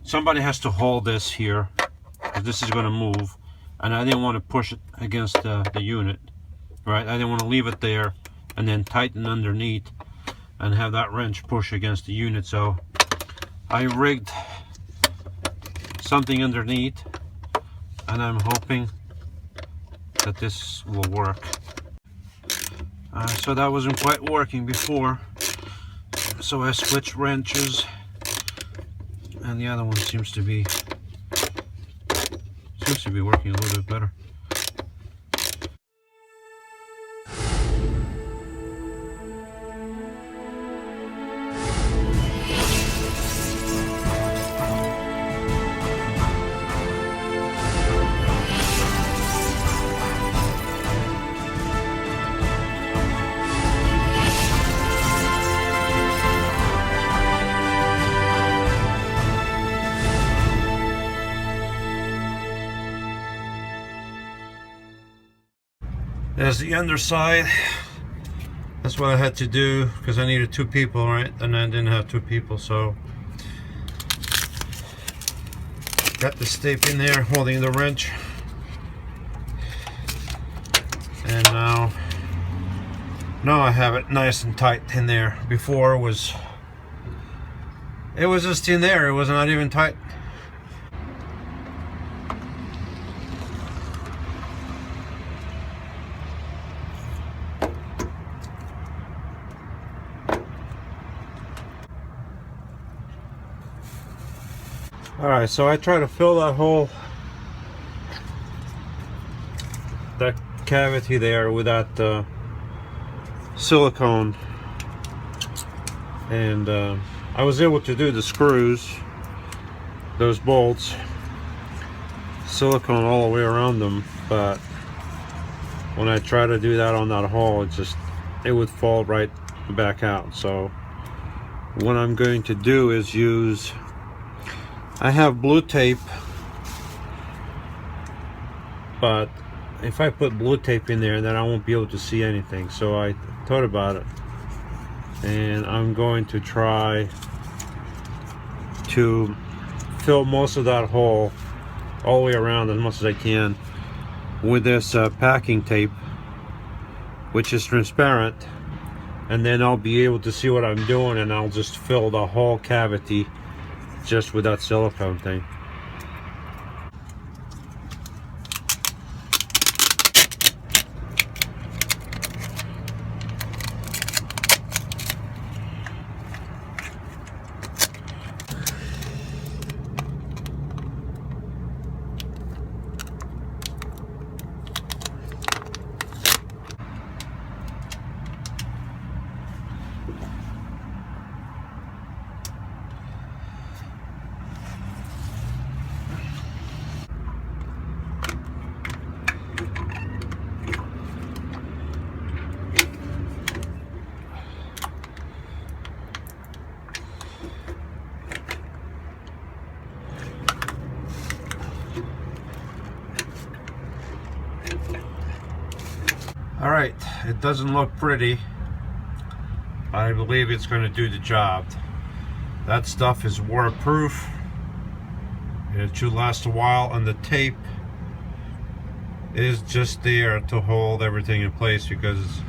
somebody has to hold this here, because this is going to move, and I didn't want to push it against the unit, right? I didn't want to leave it there and then tighten underneath and have that wrench push against the unit. So I rigged something underneath, and I'm hoping that this will work. So that wasn't quite working before, so I switched wrenches, and the other one seems to be working a little bit better. There's the underside. That's what I had to do because I needed 2 people, right? And I didn't have 2 people, so got the tape in there holding the wrench. And now I have it nice and tight in there. Before it was just in there, it was not even tight. Alright, so I try to fill that hole, that cavity there with that silicone, and I was able to do the screws, those bolts, silicone all the way around them, but when I try to do that on that hole, it would fall right back out. So what I'm going to do is I have blue tape, but if I put blue tape in there, then I won't be able to see anything. So I thought about it, and I'm going to try to fill most of that hole all the way around as much as I can with this packing tape, which is transparent, and then I'll be able to see what I'm doing, and I'll just fill the whole cavity just with that silicone thing. Alright, it doesn't look pretty. I believe it's going to do the job. That stuff is waterproof. It should last a while, and the tape is just there to hold everything in place, because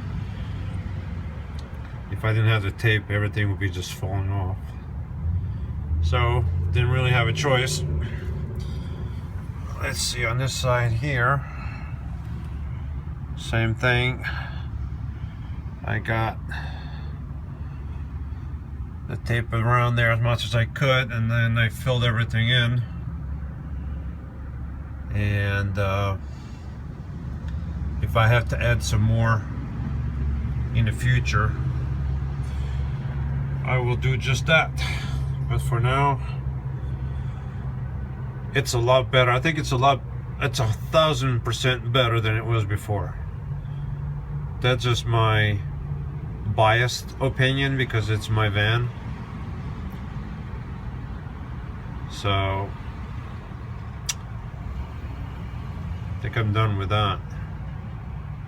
if I didn't have the tape, everything would be just falling off. So, didn't really have a choice. Let's see, on this side here, same thing. I got the tape around there as much as I could, and then I filled everything in. And if I have to add some more in the future, I will do just that. But for now, it's a lot better. I think it's 1,000% better than it was before. That's just my biased opinion because it's my van. So I think I'm done with that.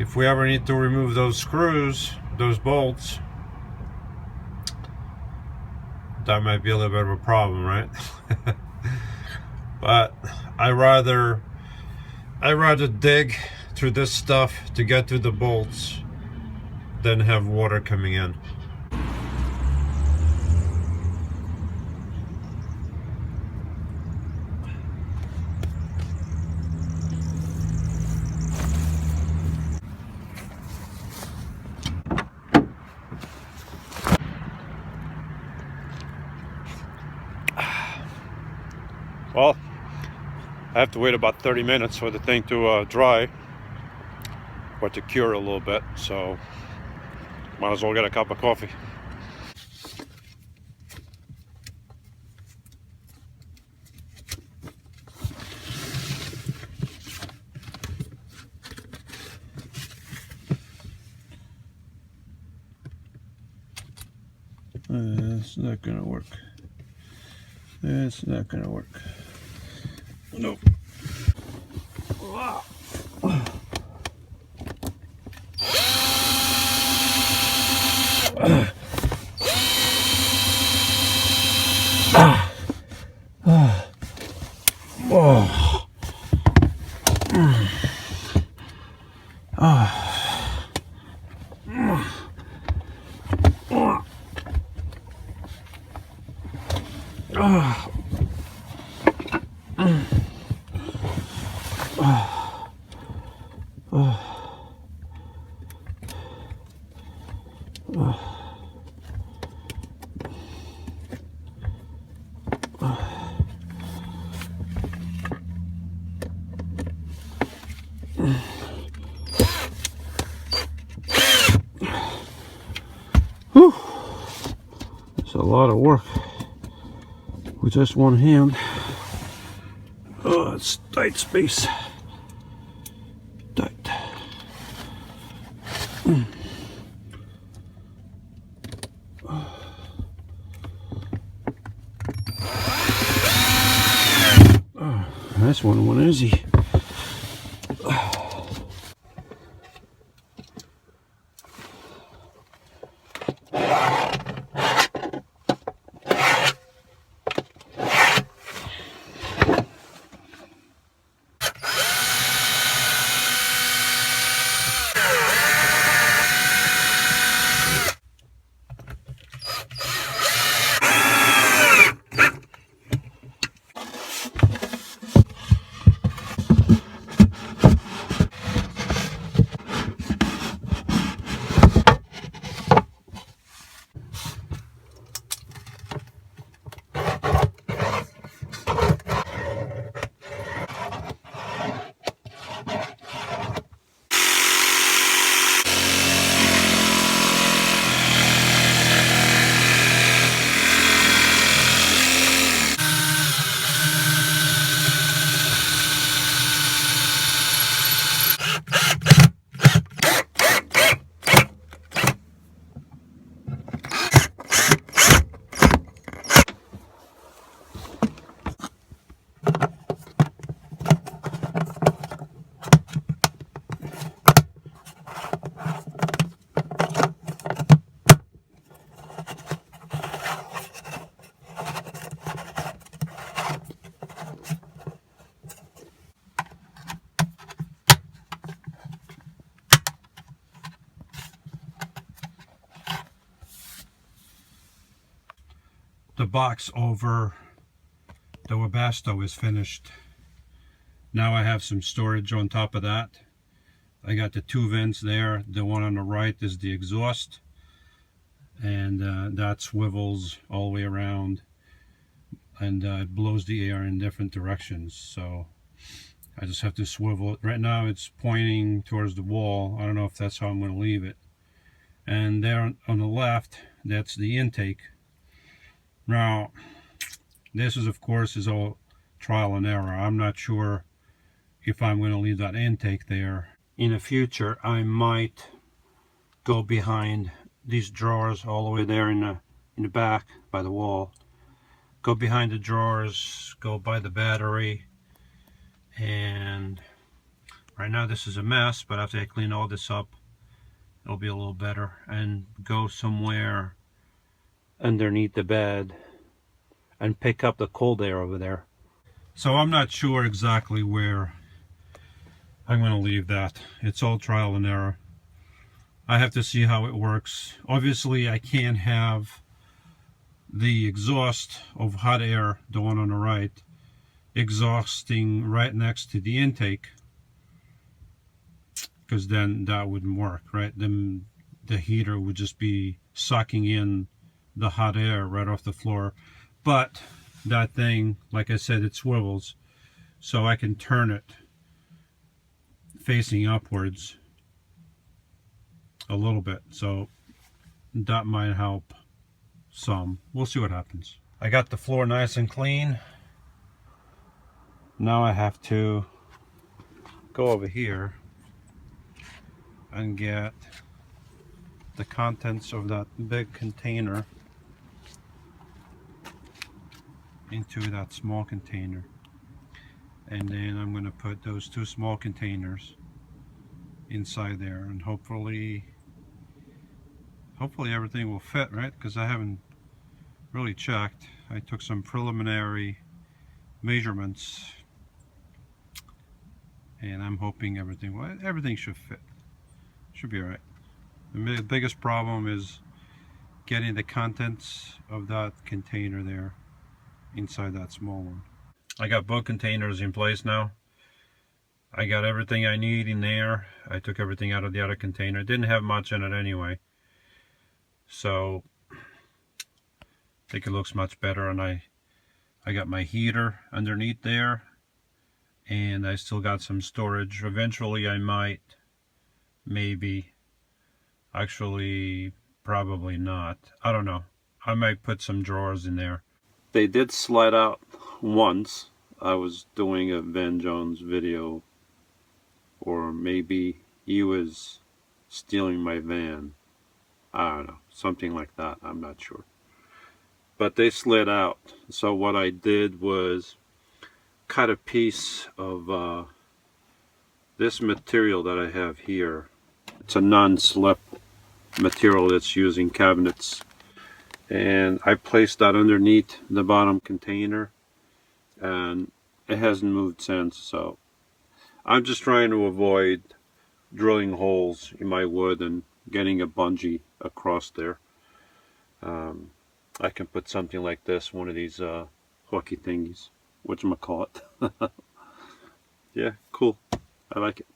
If we ever need to remove those screws, those bolts, that might be a little bit of a problem, right? But I rather dig through this stuff to get to the bolts than have water coming in. Well, I have to wait about 30 minutes for the thing to dry, or to cure a little bit, so might as well get a cup of coffee. It's not gonna work. It's not gonna work. Nope. Whew. It's a lot of work with just one hand. Oh, it's tight space. Tight. Oh, this one went easy. The box over the Webasto is finished. Now I have some storage on top of that. I got the two vents there. The one on the right is the exhaust, and that swivels all the way around, and it blows the air in different directions. So I just have to swivel it. Right now it's pointing towards the wall. I don't know if that's how I'm going to leave it. And there on the left, that's the intake. Now this is, of course, is all trial and error. I'm not sure if I'm going to leave that intake there. In the future, I might go behind these drawers all the way there in the back by the wall. Go behind the drawers, go by the battery, and right now this is a mess, but after I clean all this up, it'll be a little better. And go somewhere underneath the bed and pick up the cold air over there. So I'm not sure exactly where I'm going to leave that. It's all trial and error. I have to see how it works. Obviously I can't have the exhaust of hot air, the one on the right, exhausting right next to the intake, because then that wouldn't work, right? Then the heater would just be sucking in the hot air right off the floor. But that thing, like I said, it swivels, so I can turn it facing upwards a little bit, so that might help some. We'll see what happens. I got the floor nice and clean. Now I have to go over here and get the contents of that big container into that small container, and then I'm going to put those two small containers inside there, and hopefully everything will fit, right? Because I haven't really checked. I took some preliminary measurements, and I'm hoping everything should fit. Should be all right. The biggest problem is getting the contents of that container there inside that small one. I got both containers in place now. I got everything I need in there. I took everything out of the other container. It didn't have much in it anyway, so I think it looks much better. And I got my heater underneath there, and I still got some storage. Eventually I might, maybe, actually probably not, I don't know, I might put some drawers in there. They did slide out once. I was doing a Van Jones video, or maybe he was stealing my van. I don't know, something like that, I'm not sure. But they slid out. So what I did was cut a piece of this material that I have here. It's a non-slip material that's used in cabinets, and I placed that underneath the bottom container, and it hasn't moved since. So I'm just trying to avoid drilling holes in my wood and getting a bungee across there. I can put something like this, one of these hooky thingies, whatchamacallit. Yeah, cool. I like it.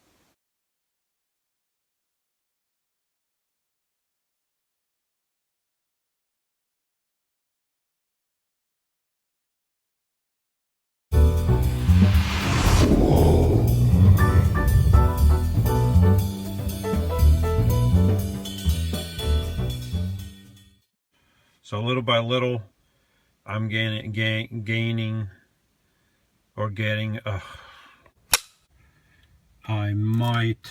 So little by little, I'm gaining or getting. I might